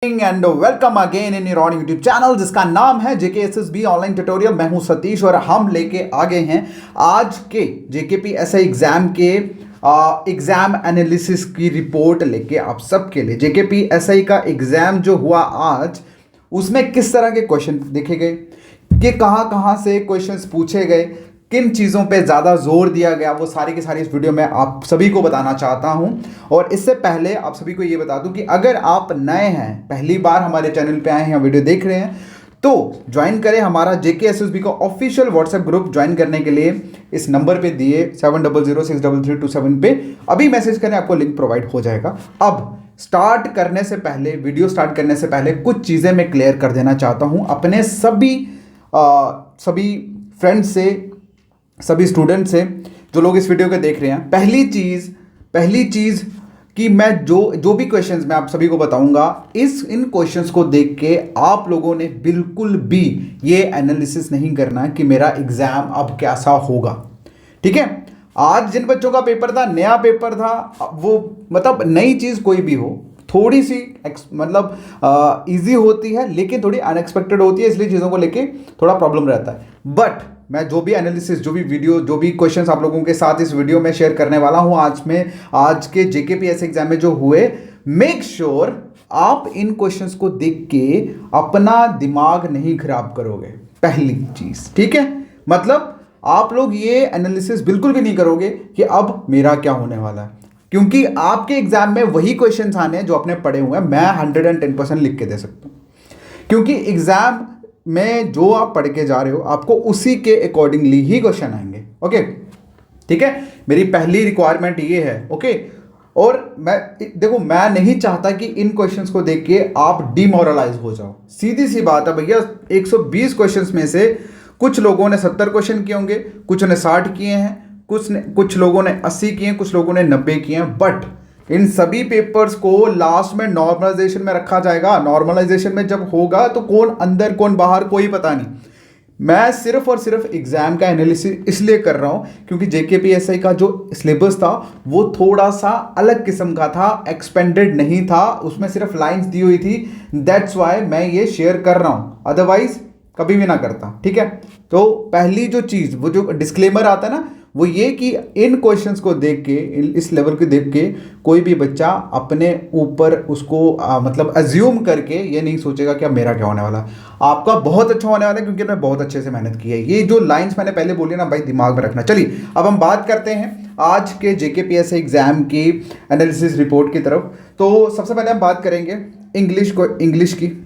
And welcome again in your YouTube channel जिसका नाम है JKSSB ऑनलाइन ट्यूटोरियल। मैं हूं सतीश और हम लेके आ गए हैं आज के JKPSI एग्जाम के एग्जाम एनालिसिस की रिपोर्ट लेके आप सबके लिए। JKPSI का एग्जाम जो हुआ आज, उसमें किस तरह के क्वेश्चन देखे गए, कि कहाँ कहाँ से क्वेश्चंस पूछे गए, किन चीज़ों पे ज़्यादा जोर दिया गया, वो सारी की सारी इस वीडियो में आप सभी को बताना चाहता हूं। और इससे पहले आप सभी को ये बता दूं कि अगर आप नए हैं, पहली बार हमारे चैनल पे आए हैं, वीडियो देख रहे हैं, तो ज्वाइन करें हमारा JKSSB का ऑफिशियल व्हाट्सएप ग्रुप। ज्वाइन करने के लिए इस नंबर पे दिए 70063327 पे अभी मैसेज करें, आपको लिंक प्रोवाइड हो जाएगा। अब स्टार्ट करने से पहले, वीडियो स्टार्ट करने से पहले कुछ चीज़ें मैं क्लियर कर देना चाहता हूँ अपने सभी फ्रेंड्स से, सभी स्टूडेंट से, जो लोग इस वीडियो को देख रहे हैं। पहली चीज़ कि मैं जो भी क्वेश्चंस मैं आप सभी को बताऊंगा, इन क्वेश्चंस को देख के आप लोगों ने बिल्कुल भी ये एनालिसिस नहीं करना कि मेरा एग्जाम अब कैसा होगा, ठीक है। आज जिन बच्चों का पेपर था, नया पेपर था, वो मतलब नई चीज़ कोई भी हो, थोड़ी सी मतलब इजी होती है लेकिन थोड़ी अनएक्सपेक्टेड होती है, इसलिए चीज़ों को लेके थोड़ा प्रॉब्लम रहता है। बट मैं जो भी एनालिसिस, जो भी वीडियो, जो भी क्वेश्चंस आप लोगों के साथ इस वीडियो में शेयर करने वाला हूं आज के JKPSI एग्जाम में जो हुए, मेक श्योर आप इन क्वेश्चंस को देख के अपना दिमाग नहीं खराब करोगे, पहली चीज, ठीक है। मतलब आप लोग ये एनालिसिस बिल्कुल भी नहीं करोगे कि अब मेरा क्या होने वाला है, क्योंकि आपके एग्जाम में वही क्वेश्चंस आने हैं जो आपने पढ़े हुए हैं। मैं 110% लिख के दे सकता हूं, क्योंकि एग्जाम में जो आप पढ़ के जा रहे हो, आपको उसी के अकॉर्डिंगली ही क्वेश्चन आएंगे, ओके, ठीक है। मेरी पहली रिक्वायरमेंट ये है, ओके। और मैं नहीं चाहता कि इन क्वेश्चंस को देख के आप डिमोरलाइज हो जाओ। सीधी सी बात है भैया, 120 क्वेश्चंस में से कुछ लोगों ने 70 क्वेश्चन किए होंगे, कुछ ने 60 किए हैं, कुछ लोगों ने 80 किए हैं, कुछ लोगों ने 90 किए हैं। बट इन सभी पेपर्स को लास्ट में नॉर्मलाइजेशन में रखा जाएगा। नॉर्मलाइजेशन में जब होगा तो कौन अंदर कौन बाहर कोई पता नहीं। मैं सिर्फ और सिर्फ एग्जाम का एनालिसिस इसलिए कर रहा हूं क्योंकि JKPSI का जो सिलेबस था वो थोड़ा सा अलग किस्म का था, एक्सपेंडेड नहीं था, उसमें सिर्फ लाइंस दी हुई थी। दैट्स वाई मैं ये शेयर कर रहा हूं, अदरवाइज कभी भी ना करता, ठीक है। तो पहली जो चीज़, वो जो डिस्क्लेमर आता है ना, वो ये कि इन क्वेश्चंस को देख के, इस लेवल को देख के कोई भी बच्चा अपने ऊपर उसको मतलब अज्यूम करके ये नहीं सोचेगा कि अब मेरा क्या होने वाला है। आपका बहुत अच्छा होने वाला है, क्योंकि मैं बहुत अच्छे से मेहनत की है। ये जो लाइंस मैंने पहले बोली ना भाई, दिमाग में रखना। चलिए अब हम बात करते हैं आज के JKPSI एग्जाम की एनालिसिस रिपोर्ट की तरफ। तो सबसे पहले हम बात करेंगे इंग्लिश की।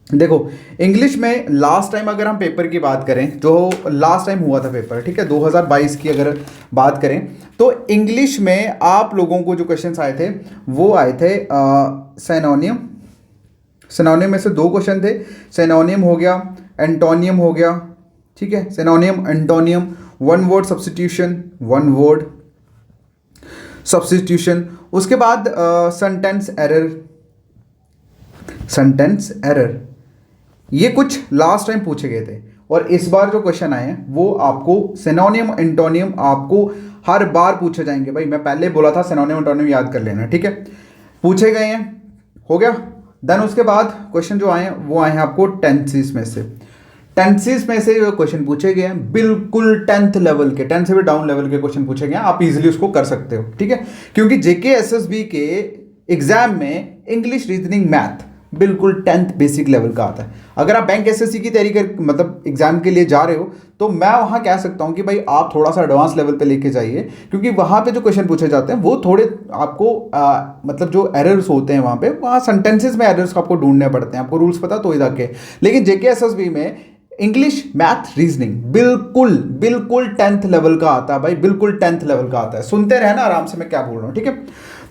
देखो, इंग्लिश में लास्ट टाइम अगर हम पेपर की बात करें, जो लास्ट टाइम हुआ था पेपर, ठीक है, 2022 की अगर बात करें, तो इंग्लिश में आप लोगों को जो क्वेश्चंस आए थे वो आए थे सिनोनियम में से 2 क्वेश्चन थे। सिनोनियम हो गया, एंटोनियम हो गया, ठीक है। सिनोनियम, एंटोनियम, वन वर्ड सब्स्टिट्यूशन, उसके बाद सेंटेंस एरर, ये कुछ लास्ट टाइम पूछे गए थे। और इस बार जो क्वेश्चन आए हैं वो आपको सिनोनियम, एंटोनियम आपको हर बार पूछे जाएंगे। भाई मैं पहले बोला था सिनोनियम एंटोनियम याद कर लेना, ठीक है। पूछे गए हैं, हो गया। देन उसके बाद क्वेश्चन जो आए हैं वो आए हैं आपको टेंसेस में से जो क्वेश्चन पूछे गए हैं, बिल्कुल 10th लेवल के, 10 से भी डाउन लेवल के क्वेश्चन पूछे गए हैं। आप इजीली उसको कर सकते हो, ठीक है, क्योंकि JKSSB के एग्जाम में इंग्लिश, रीजनिंग, मैथ बिल्कुल 10th बेसिक लेवल का आता है। अगर आप बैंक SSC की तैयारी कर मतलब एग्जाम के लिए जा रहे हो, तो मैं वहाँ कह सकता हूँ कि भाई आप थोड़ा सा एडवांस लेवल पे लेके जाइए, क्योंकि वहाँ पे जो क्वेश्चन पूछे जाते हैं वो थोड़े आपको मतलब जो एरर्स होते हैं वहाँ सेंटेंसेस में एरर्स आपको ढूंढने पड़ते हैं। आपको रूल्स पता तो ही जाके। लेकिन JKSSB में इंग्लिश, मैथ, रीजनिंग बिल्कुल 10th लेवल का आता है भाई, बिल्कुल 10th लेवल का आता है। सुनते रहना आराम से मैं क्या बोल रहा हूँ, ठीक है।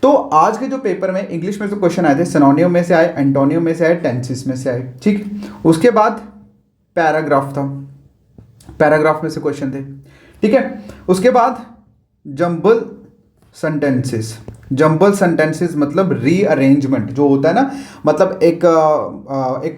तो आज के जो पेपर में इंग्लिश में जो क्वेश्चन आए थे, सिनोनियम में से आए, एंटोनियम में से आए, टेंसेस में से आए, ठीक। उसके बाद पैराग्राफ था, पैराग्राफ में से क्वेश्चन थे, ठीक है। उसके बाद सेंटेंसेस। जंबल सेंटेंसेस मतलब रीअरेंजमेंट जो होता है ना, मतलब एक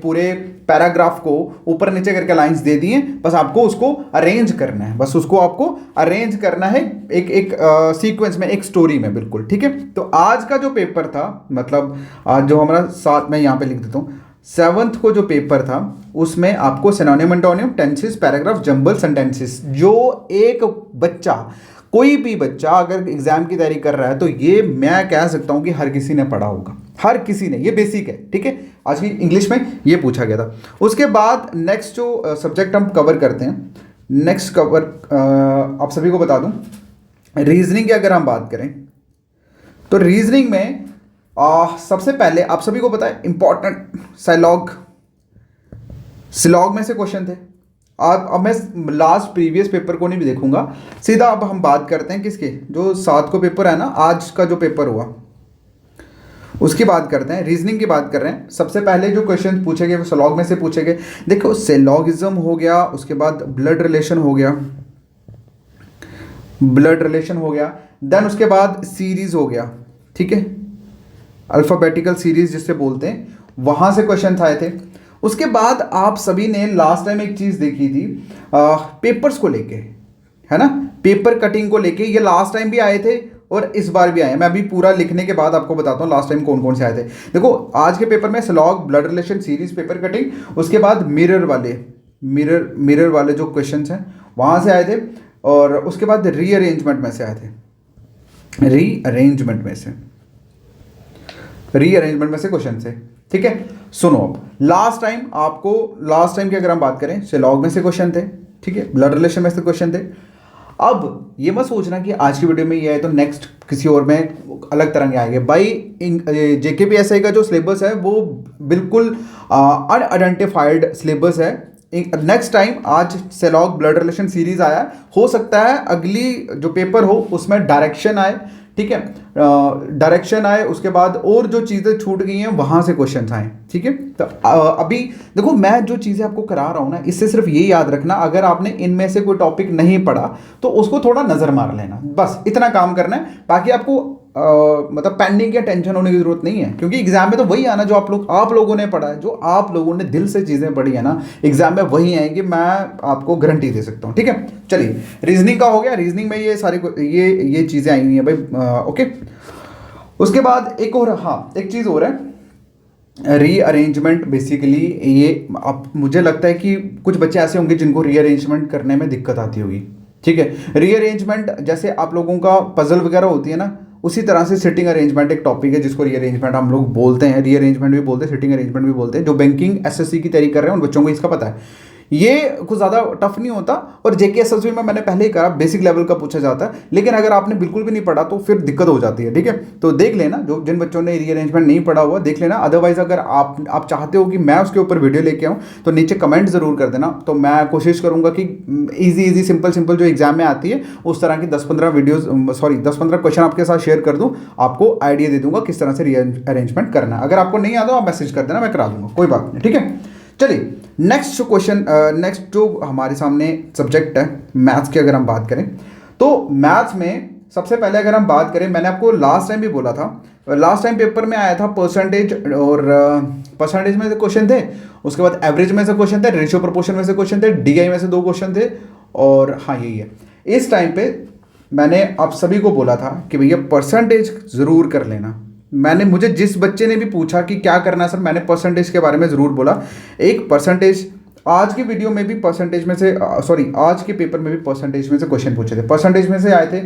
पूरे पैराग्राफ को ऊपर नीचे करके लाइंस दे दिए, बस आपको उसको अरेंज करना है, बस उसको आपको अरेंज करना है एक सीक्वेंस में, एक स्टोरी में, बिल्कुल ठीक है। तो आज का जो पेपर था, मतलब आज जो हमारा साथ में यहाँ पे लिख देता हूँ, 7th को जो पेपर था उसमें आपको synonym antonym, tenses, paragraph, jumble sentences, जो एक बच्चा, कोई भी बच्चा अगर एग्जाम की तैयारी कर रहा है तो ये मैं कह सकता हूं कि हर किसी ने पढ़ा होगा, हर किसी ने, ये बेसिक है ठीक है। आज की इंग्लिश में ये पूछा गया था। उसके बाद नेक्स्ट जो सब्जेक्ट हम कवर करते हैं, नेक्स्ट कवर आप सभी को बता दूं, रीजनिंग की अगर हम बात करें तो रीजनिंग में सबसे पहले आप सभी को पता है इंपॉर्टेंट सिलॉग में से क्वेश्चन थे। अब मैं लास्ट प्रीवियस पेपर को नहीं भी देखूंगा, सीधा अब हम बात करते हैं किसके, जो 7 को पेपर है ना, आज का जो पेपर हुआ उसकी बात करते हैं, रीजनिंग की बात कर रहे हैं। सबसे पहले जो क्वेश्चन पूछे गए वो सिलॉग में से पूछे गए। देखो सिलॉगिज्म हो गया, उसके बाद ब्लड रिलेशन हो गया, देन उसके बाद सीरीज हो गया, ठीक है, अल्फाबेटिकल सीरीज जिससे बोलते हैं, वहां से क्वेश्चन आए थे। उसके बाद आप सभी ने लास्ट टाइम एक चीज देखी थी पेपर्स को लेके, है ना, पेपर कटिंग को लेके, ये लास्ट टाइम भी आए थे और इस बार भी आए हैं। मैं अभी पूरा लिखने के बाद आपको बताता हूँ लास्ट टाइम कौन कौन से आए थे। देखो आज के पेपर में slog, blood relation, series, paper cutting, उसके बाद मिरर वाले जो क्वेश्चन हैं वहां से आए थे, और उसके बाद रीअरेंजमेंट में से आए थे, रीअरेंजमेंट में से क्वेश्चन थे, ठीक है। सुनो अब लास्ट टाइम की अगर हम बात करें, सिलॉग में से क्वेश्चन थे, ठीक है, ब्लड रिलेशन में से क्वेश्चन थे। अब ये मत सोचना कि आज की वीडियो में ये है तो नेक्स्ट किसी और में अलग तरह के आएंगे भाई। JKPSI का जो सिलेबस है वो बिल्कुल अनआइडेंटिफाइड सिलेबस है। नेक्स्ट टाइम आज सिलॉग, ब्लड रिलेशन, सीरीज आया, हो सकता है अगली जो पेपर हो उसमें डायरेक्शन आए, ठीक है, डायरेक्शन आए, उसके बाद और जो चीज़ें छूट गई हैं वहां से क्वेश्चन आए, ठीक है। तो अभी देखो मैं जो चीज़ें आपको करा रहा हूं ना, इससे सिर्फ ये याद रखना, अगर आपने इनमें से कोई टॉपिक नहीं पढ़ा तो उसको थोड़ा नज़र मार लेना, बस इतना काम करना है। बाकी आपको मतलब पैनिक या टेंशन होने की जरूरत नहीं है, क्योंकि एग्जाम में तो वही आना जो आप लोगों ने पढ़ा है, जो आप लोगों ने दिल से चीज़ें पढ़ी है ना, एग्जाम में वही आएंगे, मैं आपको गारंटी दे सकता हूँ, ठीक है। चलिए रीजनिंग का हो गया, रीजनिंग में ये सारी ये चीज़ें आई हुई हैं भाई, ओके। उसके बाद एक और, हाँ एक चीज़ और है, रीअरेंजमेंट। बेसिकली ये अब मुझे लगता है कि कुछ बच्चे ऐसे होंगे जिनको रीअरेंजमेंट करने में दिक्कत आती होगी, ठीक है। रीअरेंजमेंट जैसे आप लोगों का पजल वगैरह होती है ना, उसी तरह से सिटिंग अरेंजमेंट एक टॉपिक है जिसको रीअरेंजमेंट हम लोग बोलते हैं, रीअरेंजमेंट भी बोलते हैं, सिटिंग अरेंजमेंट भी बोलते हैं। जो बैंकिंग SSC की तैयारी कर रहे हैं उन बच्चों को इसका पता है, ये कुछ ज़्यादा टफ नहीं होता, और JK SSB में मैंने पहले ही कहा बेसिक लेवल का पूछा जाता है, लेकिन अगर आपने बिल्कुल भी नहीं पढ़ा तो फिर दिक्कत हो जाती है, ठीक है। तो देख लेना, जो जिन बच्चों ने रीअरेंजमेंट नहीं पढ़ा हुआ देख लेना, अदरवाइज अगर आप चाहते हो कि मैं उसके ऊपर वीडियो लेके आऊँ तो नीचे कमेंट ज़रूर कर देना, तो मैं कोशिश करूँगा कि ईजी सिंपल जो एग्जाम में आती है उस तरह की 10-15 क्वेश्चन आपके साथ शेयर कर दूँ, आपको आइडिया दे दूंगा किस तरह से रीअरेंजमेंट करना है। अगर आपको नहीं आता आप मैसेज कर देना, मैं करा दूंगा, कोई बात नहीं, ठीक है। चलिए नेक्स्ट क्वेश्चन, नेक्स्ट जो हमारे सामने सब्जेक्ट है मैथ्स की, अगर हम बात करें तो मैथ्स में सबसे पहले अगर हम बात करें, मैंने आपको लास्ट टाइम भी बोला था, लास्ट टाइम पेपर में आया था परसेंटेज, और परसेंटेज में से क्वेश्चन थे, उसके बाद एवरेज में से क्वेश्चन थे, रेशियो प्रोपोर्शन में से क्वेश्चन थे, DI में से 2 क्वेश्चन थे, और हाँ यही है। इस टाइम पे मैंने आप सभी को बोला था कि भैया परसेंटेज ज़रूर कर लेना। मुझे जिस बच्चे ने भी पूछा कि क्या करना है सर, मैंने परसेंटेज के बारे में ज़रूर बोला। एक परसेंटेज आज की वीडियो में भी परसेंटेज में से आज के पेपर में भी परसेंटेज में से क्वेश्चन पूछे थे, परसेंटेज में से आए थे।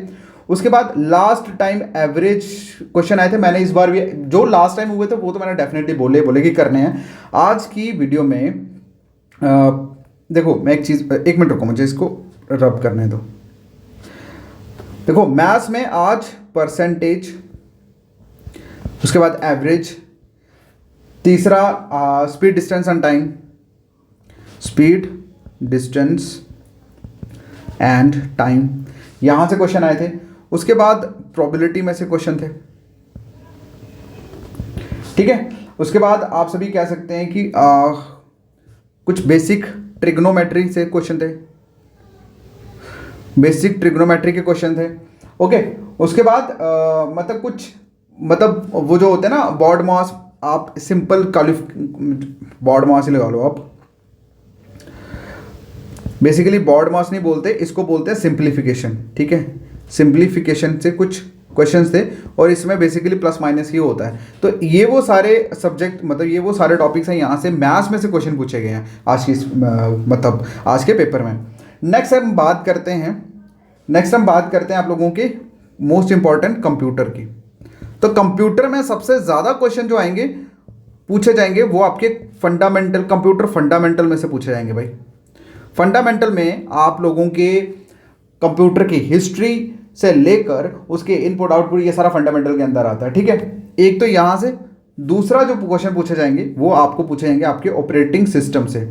उसके बाद लास्ट टाइम एवरेज क्वेश्चन आए थे, मैंने इस बार भी जो लास्ट टाइम हुए थे वो तो मैंने डेफिनेटली बोले कि करने हैं। आज की वीडियो में देखो मैं एक चीज़, एक मिनट रुको, मुझे इसको रब करने दो। देखो मैथ्स में आज परसेंटेज, उसके बाद एवरेज, तीसरा speed distance and time, speed distance and time, यहां से क्वेश्चन आए थे। उसके बाद प्रोबेबिलिटी में से क्वेश्चन थे, ठीक है। उसके बाद आप सभी कह सकते हैं कि कुछ बेसिक ट्रिग्नोमेट्री से क्वेश्चन थे, बेसिक ट्रिग्नोमेट्री के क्वेश्चन थे। ओके, उसके बाद मतलब कुछ मतलब वो जो होते हैं ना बॉड मास, आप सिंपल बॉड मास ही लगा लो आप। बेसिकली बॉड मास नहीं बोलते इसको, बोलते हैं सिंप्लीफिकेशन। ठीक है, सिंप्लीफिकेशन से कुछ क्वेश्चंस थे और इसमें बेसिकली प्लस माइनस ही होता है। तो ये वो सारे सब्जेक्ट मतलब ये वो सारे टॉपिक्स हैं, यहाँ से मैथ्स में से क्वेश्चन पूछे गए हैं आज की मतलब आज के पेपर में। नेक्स्ट हम बात करते हैं आप लोगों के मोस्ट इंपॉर्टेंट कंप्यूटर की। तो कंप्यूटर में सबसे ज़्यादा क्वेश्चन जो आएंगे पूछे जाएंगे वो आपके फंडामेंटल, कंप्यूटर फंडामेंटल में से पूछे जाएंगे भाई। फंडामेंटल में आप लोगों के कंप्यूटर की हिस्ट्री से लेकर उसके इनपुट आउटपुट ये सारा फंडामेंटल के अंदर आता है। ठीक है, एक तो यहां से दूसरा जो क्वेश्चन पूछे जाएंगे वो आपको पूछे जाएंगे आपके ऑपरेटिंग सिस्टम से।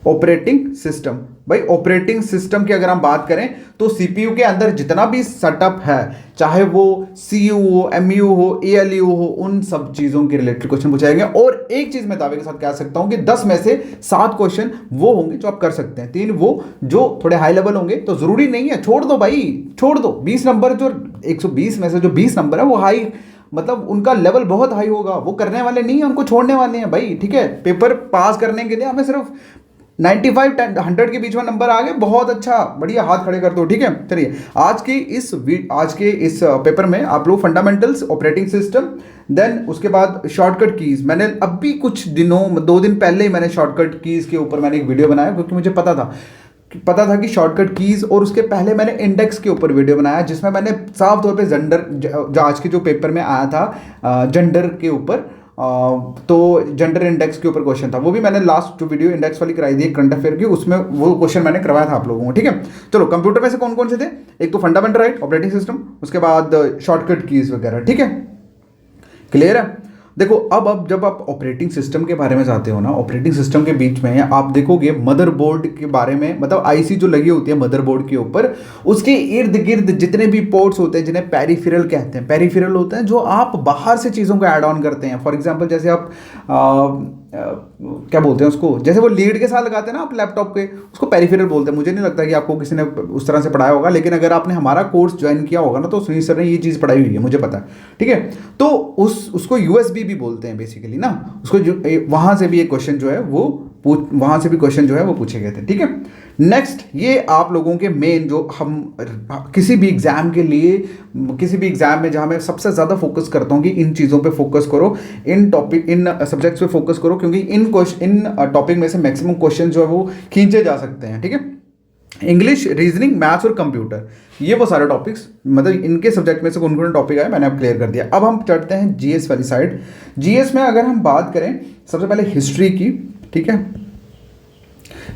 ऑपरेटिंग सिस्टम भाई, ऑपरेटिंग सिस्टम की अगर हम बात करें तो सीपीयू के अंदर जितना भी सेटअप है, चाहे वो सीयू हो, एमयू हो, एएलयू हो, उन सब चीज़ों के रिलेटेड क्वेश्चन पूछे जाएंगे। और एक चीज़ मैं दावे के साथ कह सकता हूं कि 10 में से 7 क्वेश्चन वो होंगे जो आप कर सकते हैं, 3 वो जो थोड़े हाई लेवल होंगे। तो ज़रूरी नहीं है, छोड़ दो भाई, छोड़ दो 20 नंबर, जो 120 में से जो 20 नंबर है वो हाई, मतलब उनका लेवल बहुत हाई होगा, वो करने वाले नहीं है, उनको छोड़ने वाले हैं भाई। ठीक है, पेपर पास करने के लिए हमें सिर्फ 95 100 के बीच में नंबर आ गए, बहुत अच्छा, बढ़िया, हाथ खड़े कर दो। ठीक है, चलिए आज के इस पेपर में आप लोग फंडामेंटल्स, ऑपरेटिंग सिस्टम, देन उसके बाद शॉर्टकट कीज। मैंने अभी कुछ दिनों 2 दिन पहले ही मैंने शॉर्टकट कीज के ऊपर मैंने एक वीडियो बनाया, क्योंकि मुझे पता था कि शॉर्टकट कीज, और उसके पहले मैंने इंडेक्स के ऊपर वीडियो बनाया जिसमें मैंने साफ तौर पे जेंडर, जो आज के जो पेपर में आया था जेंडर के ऊपर, तो जेंडर इंडेक्स के ऊपर क्वेश्चन था, वो भी मैंने लास्ट जो वीडियो इंडेक्स वाली कराई थी करंट अफेयर की, उसमें वो क्वेश्चन मैंने करवाया था आप लोगों को। ठीक है, चलो कंप्यूटर में से कौन कौन से थे, एक तो फंडामेंटल राइट, ऑपरेटिंग सिस्टम, उसके बाद शॉर्टकट कीज वगैरह। ठीक है, क्लियर है। देखो अब जब आप ऑपरेटिंग सिस्टम के बारे में जाते हो ना, ऑपरेटिंग सिस्टम के बीच में आप देखोगे मदरबोर्ड के बारे में, मतलब आईसी जो लगी होती है मदरबोर्ड के ऊपर, उसके इर्द गिर्द जितने भी पोर्ट्स होते हैं जिन्हें पेरिफेरल कहते हैं, पेरिफेरल होते हैं जो आप बाहर से चीज़ों को ऐड ऑन करते हैं। फॉर एग्जांपल जैसे आप क्या बोलते हैं उसको, जैसे वो लीड के साथ लगाते हैं ना आप लैपटॉप के, उसको पेरिफेरल बोलते हैं। मुझे नहीं लगता कि आपको किसी ने उस तरह से पढ़ाया होगा, लेकिन अगर आपने हमारा कोर्स ज्वाइन किया होगा ना तो सुनील सर ने ये चीज़ पढ़ाई हुई है, मुझे पता है। ठीक है, तो उसको यूएसबी भी बोलते हैं बेसिकली ना, उसको वहाँ से भी एक क्वेश्चन जो है वो वहाँ से भी क्वेश्चन जो है वो पूछे गए थे। ठीक है, नेक्स्ट ये आप लोगों के मेन जो हम किसी भी एग्जाम के लिए, किसी भी एग्जाम में जहाँ मैं सबसे ज़्यादा फोकस करता हूँ कि इन चीज़ों पे फोकस करो, इन सब्जेक्ट्स पे फोकस करो, क्योंकि इन टॉपिक में से मैक्सिमम क्वेश्चन जो है वो खींचे जा सकते हैं। ठीक है, इंग्लिश, रीजनिंग, मैथ्स और कंप्यूटर, ये वो सारे टॉपिक्स, मतलब इनके सब्जेक्ट में से कौन कौन टॉपिक आए मैंने अब क्लियर कर दिया। अब हम चढ़ते हैं जीएस वाली साइड। जीएस में अगर हम बात करें सबसे पहले हिस्ट्री की। ठीक है,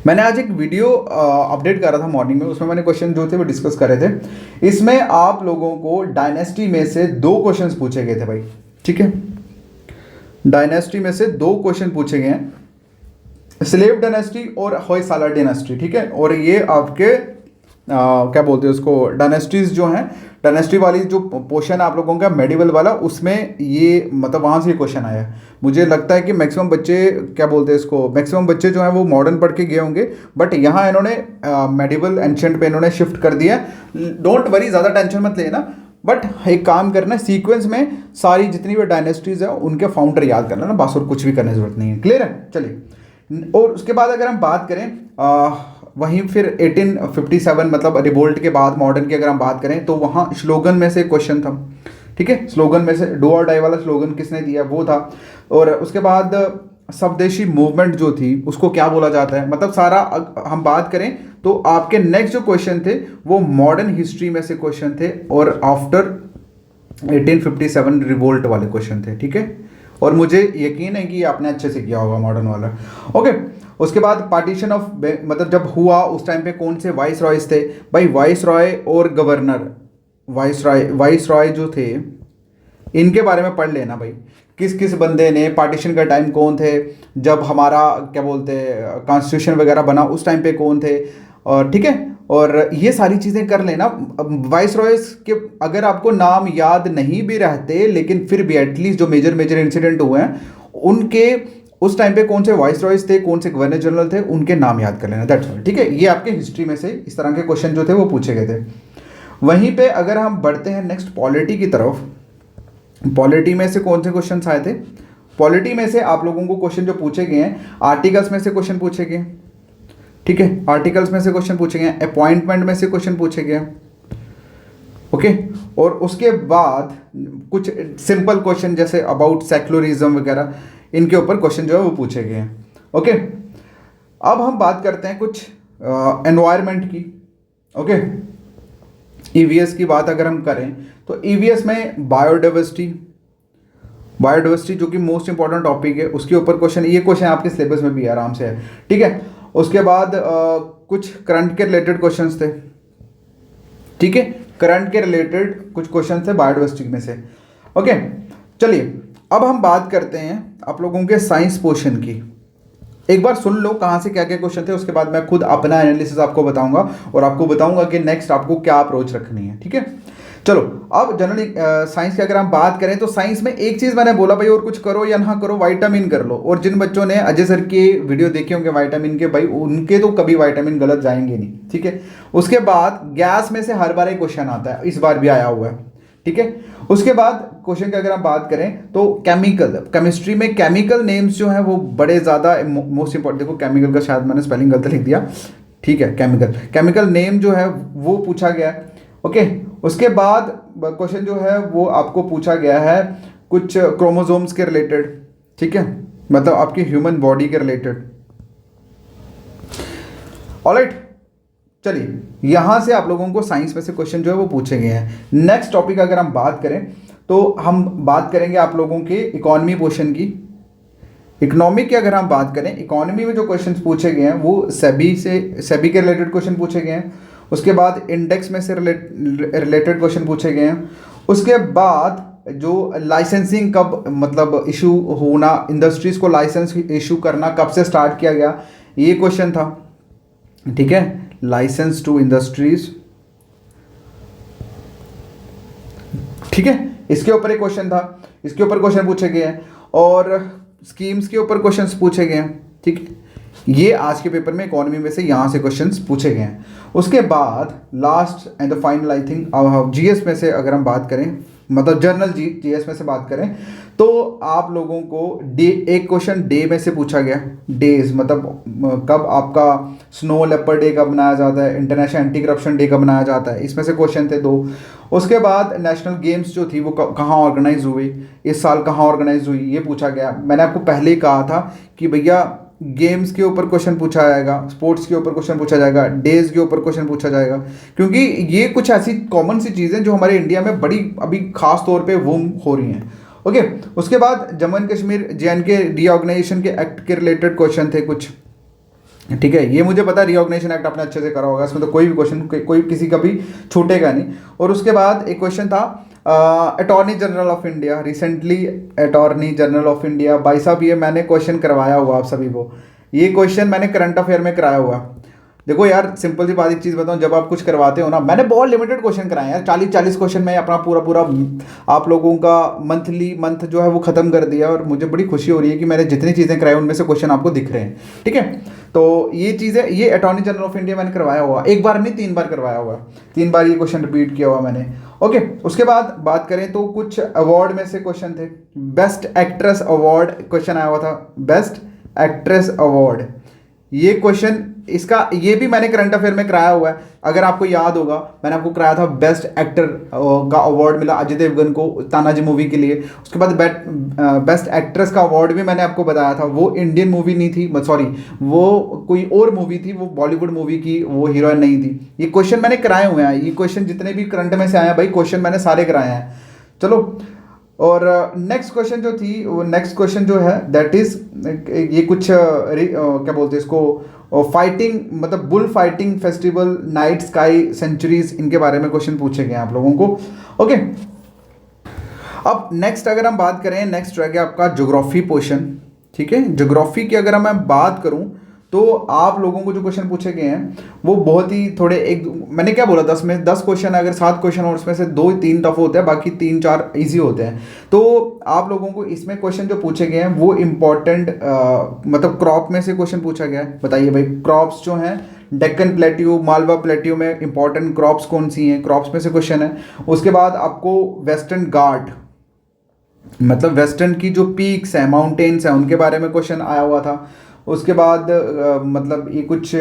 मैंने आज एक वीडियो अपडेट करा था मॉर्निंग में, उसमें मैंने क्वेश्चन जो थे वो डिस्कस करे थे। इसमें आप लोगों को डायनेस्टी में से 2 क्वेश्चंस पूछे गए थे भाई। ठीक है, डायनेस्टी में से 2 क्वेश्चन पूछे गए हैं, स्लेव डायनेस्टी और होयसाला डायनेस्टी। ठीक है, और ये आपके क्या बोलते हैं उसको, डायनेस्टीज जो हैं, डायनेस्टी वाली जो पोर्शन आप लोगों का मेडिवल वाला, उसमें ये मतलब वहाँ से ये क्वेश्चन आया है। मुझे लगता है कि मैक्सिमम बच्चे क्या बोलते हैं इसको, मैक्सिमम बच्चे जो हैं वो मॉडर्न पढ़ के गए होंगे, बट यहाँ इन्होंने मेडिवल एंशिएंट पे इन्होंने शिफ्ट कर दिया। डोंट वरी, ज़्यादा टेंशन मत लेना, बट एक काम करना, सीक्वेंस में सारी जितनी भी डायनेस्टीज है उनके फाउंडर याद करना ना, बस और कुछ भी करने की जरूरत नहीं है। क्लियर है, चलिए। और उसके बाद अगर हम बात करें वहीं फिर 1857 मतलब रिवोल्ट के बाद मॉडर्न की अगर हम बात करें तो वहाँ स्लोगन में से क्वेश्चन था। ठीक है, स्लोगन में से डू और डाई वाला स्लोगन किसने दिया वो था। और उसके बाद स्वदेशी मूवमेंट जो थी उसको क्या बोला जाता है, मतलब सारा हम बात करें तो आपके नेक्स्ट जो क्वेश्चन थे वो मॉडर्न हिस्ट्री में से क्वेश्चन थे और आफ्टर 1857 रिवोल्ट वाले क्वेश्चन थे। ठीक है, और मुझे यकीन है कि आपने अच्छे से किया होगा मॉडर्न वाला। ओके, उसके बाद पार्टीशन ऑफ, मतलब जब हुआ उस टाइम पे कौन से वाइस रॉयस थे भाई, वाइस रॉय और गवर्नर, वाइस रॉय जो थे इनके बारे में पढ़ लेना भाई, किस किस बंदे ने, पार्टीशन का टाइम कौन थे, जब हमारा क्या बोलते हैं कॉन्स्टिट्यूशन वगैरह बना उस टाइम पे कौन थे, और ठीक है, और ये सारी चीज़ें कर लेना। वाइस रॉयस के अगर आपको नाम याद नहीं भी रहते, लेकिन फिर भी एटलीस्ट जो मेजर इंसिडेंट हुए हैं उनके उस टाइम पे कौन से वाइस रॉयस थे, कौन से गवर्नर जनरल थे, उनके नाम याद कर लेना, दैट्स ऑल। ठीक है, ये आपके हिस्ट्री में से इस तरह के क्वेश्चन जो थे वो पूछे गए थे। वहीं पे अगर हम बढ़ते हैं नेक्स्ट पॉलिटी की तरफ, पॉलिटी में से कौन से क्वेश्चन आए थे? पॉलिटी में से आप लोगों को क्वेश्चन जो पूछे गए हैं, आर्टिकल्स में से क्वेश्चन पूछे गए, ठीक है, आर्टिकल्स में से क्वेश्चन पूछे गए, अपॉइंटमेंट में से क्वेश्चन पूछे गए, ओके। और उसके बाद कुछ सिंपल क्वेश्चन जैसे अबाउट सेक्युलरिज्म वगैरह, इनके ऊपर क्वेश्चन जो है वो पूछे गए हैं, ओके। अब हम बात करते हैं कुछ एनवायरनमेंट की, ओके। ईवीएस की बात अगर हम करें तो ईवीएस में बायोडाइवर्सिटी जो कि मोस्ट इंपॉर्टेंट टॉपिक है, उसके ऊपर क्वेश्चन, ये क्वेश्चन आपके सिलेबस में भी आराम से है, ठीक है। उसके बाद कुछ करंट के रिलेटेड क्वेश्चंस थे, ठीक है, करंट के रिलेटेड कुछ क्वेश्चन थे बायोडाइवर्सिटी में से, ओके। चलिए अब हम बात करते हैं आप लोगों के साइंस पोर्शन की। एक बार सुन लो कहाँ से क्या क्या क्वेश्चन थे, उसके बाद मैं खुद अपना एनालिसिस आपको बताऊंगा और आपको बताऊंगा कि नेक्स्ट आपको क्या अप्रोच रखनी है, ठीक है। चलो अब जनरली साइंस की अगर हम बात करें तो साइंस में एक चीज़ मैंने बोला भाई, और कुछ करो या ना करो विटामिन कर लो। और जिन बच्चों ने अजय सर के वीडियो देखे होंगे विटामिन के, भाई उनके तो कभी विटामिन गलत जाएंगे नहीं, ठीक है। उसके बाद गैस में से हर बार एक क्वेश्चन आता है, इस बार भी आया हुआ है, ठीक है। उसके बाद क्वेश्चन की अगर हम बात करें तो केमिस्ट्री में केमिकल नेम्स जो है वो बड़े ज़्यादा मोस्ट इंपॉर्टेंट, देखो केमिकल का शायद मैंने स्पेलिंग गलत लिख दिया, ठीक है, केमिकल नेम जो है वो पूछा गया है, ओके। उसके बाद क्वेश्चन जो है वो आपको पूछा गया है कुछ क्रोमोसोम्स के रिलेटेड, ठीक है, मतलब आपकी ह्यूमन बॉडी के रिलेटेड, ऑलराइट। चलिए यहां से आप लोगों को साइंस में से क्वेश्चन जो है वो पूछे गए हैं। नेक्स्ट टॉपिक अगर हम बात करें तो हम बात करेंगे आप लोगों के इकोनॉमी पोर्शन की। इकोनॉमी की अगर हम बात करें, इकोनॉमी में जो क्वेश्चंस पूछे गए हैं वो सेबी के रिलेटेड क्वेश्चन पूछे गए हैं। उसके बाद इंडेक्स में से रिलेटेड क्वेश्चन पूछे गए हैं। उसके बाद जो लाइसेंसिंग कब मतलब इशू होना, इंडस्ट्रीज को लाइसेंस इशू करना कब से स्टार्ट किया गया, ये क्वेश्चन था, ठीक है, लाइसेंस टू इंडस्ट्रीज, ठीक है, इसके ऊपर एक क्वेश्चन था, इसके ऊपर क्वेश्चन पूछे गए हैं। और स्कीम्स के ऊपर क्वेश्चंस पूछे गए हैं, ठीक है। ये आज के पेपर में इकोनॉमी में से यहाँ से क्वेश्चंस पूछे गए हैं। उसके बाद last and the final I think GS में से अगर हम बात करें, मतलब जनरल जीएस में से बात करें तो आप लोगों को एक क्वेश्चन डे में से पूछा गया, डेज मतलब कब आपका स्नो लेपर्ड डे कब मनाया जाता है, इंटरनेशनल एंटी करप्शन डे कब मनाया जाता है, इसमें से क्वेश्चन थे 2। उसके बाद नेशनल गेम्स जो थी वो कहाँ ऑर्गेनाइज हुई, इस साल कहाँ ऑर्गेनाइज हुई, ये पूछा गया। मैंने आपको पहले ही कहा था कि भैया गेम्स के ऊपर क्वेश्चन पूछा जाएगा, स्पोर्ट्स के ऊपर क्वेश्चन पूछा जाएगा, डेज के ऊपर क्वेश्चन पूछा जाएगा, क्योंकि ये कुछ ऐसी कॉमन सी चीज़ें जो हमारे इंडिया में बड़ी अभी खास तौर पे बूम हो रही हैं, ओके। उसके बाद Jammu and Kashmir JNK reorganisation के एक्ट के रिलेटेड क्वेश्चन थे कुछ, ठीक है। ये मुझे पता है रीऑर्गेनाइजेशन एक्ट आपने अच्छे से करा होगा, इसमें तो कोई भी क्वेश्चन कोई किसी का भी छूटेगा नहीं। और उसके बाद एक क्वेश्चन था attorney general of India, recently attorney general of India, भाई साहब ये मैंने क्वेश्चन करवाया हुआ आप सभी को, ये क्वेश्चन मैंने करंट अफेयर में कराया हुआ। देखो यार सिंपल सी बात एक चीज़ बताऊँ, जब आप कुछ करवाते हो ना, मैंने बहुत लिमिटेड क्वेश्चन कराए यार, 40 क्वेश्चन में अपना पूरा आप लोगों का मंथ जो है वो ख़त्म कर दिया। और मुझे बड़ी खुशी हो रही है कि मैंने जितनी चीज़ें कराई उनमें से क्वेश्चन आपको दिख रहे हैं, ठीक है। तो ये चीज़ें, ये अटॉर्नी जनरल ऑफ इंडिया मैंने करवाया हुआ, एक बार नहीं 3 बार करवाया हुआ, 3 बार ये क्वेश्चन रिपीट किया हुआ मैंने, ओके। उसके बाद बात करें तो कुछ अवार्ड में से क्वेश्चन थे। बेस्ट एक्ट्रेस अवार्ड क्वेश्चन आया हुआ था, बेस्ट एक्ट्रेस अवार्ड, ये क्वेश्चन इसका ये भी मैंने करंट अफेयर में कराया हुआ है। अगर आपको याद होगा मैंने आपको कराया था बेस्ट एक्टर का अवार्ड मिला अजय देवगन को तानाजी मूवी के लिए। उसके बाद बेस्ट एक्ट्रेस का अवार्ड भी मैंने आपको बताया था, वो इंडियन मूवी नहीं थी, सॉरी वो कोई और मूवी थी, वो बॉलीवुड मूवी की वो हीरोइन नहीं थी। ये क्वेश्चन मैंने कराए हुए हैं, ये क्वेश्चन जितने भी करंट में से आए हैं भाई क्वेश्चन मैंने सारे कराए हैं। चलो, और नेक्स्ट क्वेश्चन जो थी वो नेक्स्ट क्वेश्चन जो है दैट इज ये कुछ क्या बोलते हैं इसको, फाइटिंग मतलब bull fighting festival, night sky centuries, इनके बारे में क्वेश्चन पूछे गए आप लोगों को, ओके। अब नेक्स्ट अगर हम बात करें, नेक्स्ट रह गया आपका ज्योग्राफी पोर्शन, ठीक है। ज्योग्राफी की अगर मैं बात करूं तो आप लोगों को जो क्वेश्चन पूछे गए हैं वो बहुत ही थोड़े, एक मैंने क्या बोला 10 में 10 क्वेश्चन, अगर 7 क्वेश्चन और उसमें से 2-3 टफ होते हैं, बाकी 3-4 इजी होते हैं। तो आप लोगों को इसमें क्वेश्चन जो पूछे गए हैं वो इम्पोर्टेंट मतलब क्रॉप में से क्वेश्चन पूछा गया है। बताइए भाई क्रॉप्स जो हैं डेक्कन प्लेट्यू, मालवा प्लेट्यू में इंपॉर्टेंट क्रॉप्स कौन सी हैं, क्रॉप्स में से क्वेश्चन है। उसके बाद आपको वेस्टर्न घाट, मतलब वेस्टर्न की जो पीक्स हैं, माउंटेन्स हैं, उनके बारे में क्वेश्चन आया हुआ था। उसके बाद मतलब ये कुछ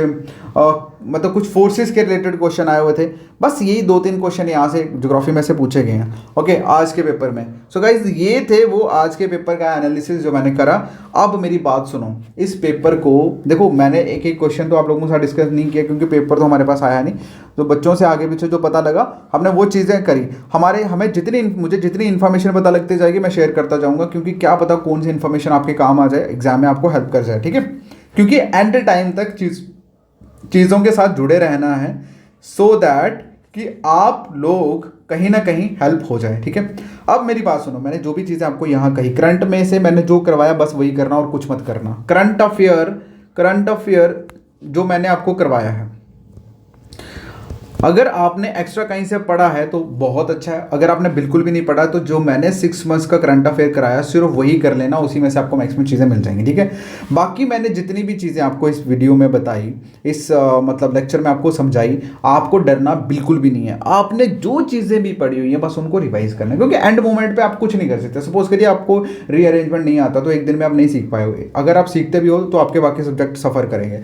मतलब कुछ फोर्सेस के रिलेटेड क्वेश्चन आए हुए थे। बस यही 2-3 क्वेश्चन यहाँ से ज्योग्राफी में से पूछे गए हैं, ओके, आज के पेपर में। सो गाइज ये थे वो आज के पेपर का एनालिसिस जो मैंने करा। अब मेरी बात सुनो, इस पेपर को देखो, मैंने एक एक क्वेश्चन तो आप लोगों के साथ डिस्कस नहीं किया क्योंकि पेपर तो हमारे पास आया नहीं। तो बच्चों से आगे पीछे जो पता लगा हमने वो चीज़ें करी। मुझे जितनी इन्फॉर्मेशन पता लगती जाएगी मैं शेयर करता जाऊँगा, क्योंकि क्या पता कौन सी इन्फॉर्मेशन आपके काम आ जाए, एग्जाम में आपको हेल्प कर जाए, ठीक है। क्योंकि एंड टाइम तक चीज़ों के साथ जुड़े रहना है, सो दैट कि आप लोग कहीं ना कहीं हेल्प हो जाए, ठीक है। अब मेरी बात सुनो, मैंने जो भी चीज़ें आपको यहाँ कही, करंट में से मैंने जो करवाया बस वही करना और कुछ मत करना। करंट अफेयर जो मैंने आपको करवाया है, अगर आपने एक्स्ट्रा कहीं से पढ़ा है तो बहुत अच्छा है। अगर आपने बिल्कुल भी नहीं पढ़ा तो जो मैंने 6 मंथ्स का करंट अफेयर कराया सिर्फ वही कर लेना, उसी में से आपको मैक्सिमम चीज़ें मिल जाएंगी, ठीक है। बाकी मैंने जितनी भी चीज़ें आपको इस वीडियो में बताई, इस मतलब लेक्चर में आपको समझाई, आपको डरना बिल्कुल भी नहीं है। आपने जो चीज़ें भी पढ़ी हुई हैं बस उनको रिवाइज करना है, क्योंकि एंड मोमेंट पर आप कुछ नहीं कर सकते। सपोज करिए आपको रीअरेंजमेंट नहीं आता तो एक दिन में आप नहीं सीख पाओगे। अगर आप सीखते भी हो तो आपके बाकी सब्जेक्ट सफ़र करेंगे।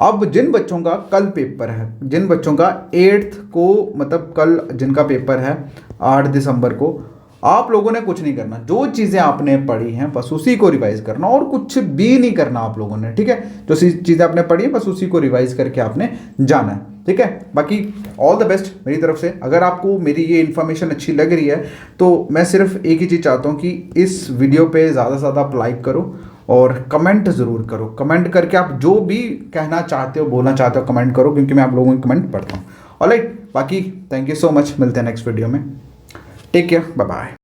अब जिन बच्चों का कल पेपर है, जिन बच्चों का 8th को, मतलब कल जिनका पेपर है 8 दिसंबर को, आप लोगों ने कुछ नहीं करना। जो चीज़ें आपने पढ़ी हैं बस उसी को रिवाइज करना और कुछ भी नहीं करना आप लोगों ने, ठीक है। जो चीज़ें आपने पढ़ी हैं बस उसी को रिवाइज करके आपने जाना है, ठीक है। बाकी ऑल द बेस्ट मेरी तरफ से। अगर आपको मेरी ये इन्फॉर्मेशन अच्छी लग रही है तो मैं सिर्फ एक ही चीज़ चाहता हूँ कि इस वीडियो पे ज़्यादा से ज़्यादा आप लाइक करो और कमेंट ज़रूर करो। कमेंट करके आप जो भी कहना चाहते हो, बोलना चाहते हो, कमेंट करो, क्योंकि मैं आप लोगों के कमेंट पढ़ता हूँ। ऑलराइट, बाकी थैंक यू सो मच, मिलते हैं नेक्स्ट वीडियो में। Take care, bye bye.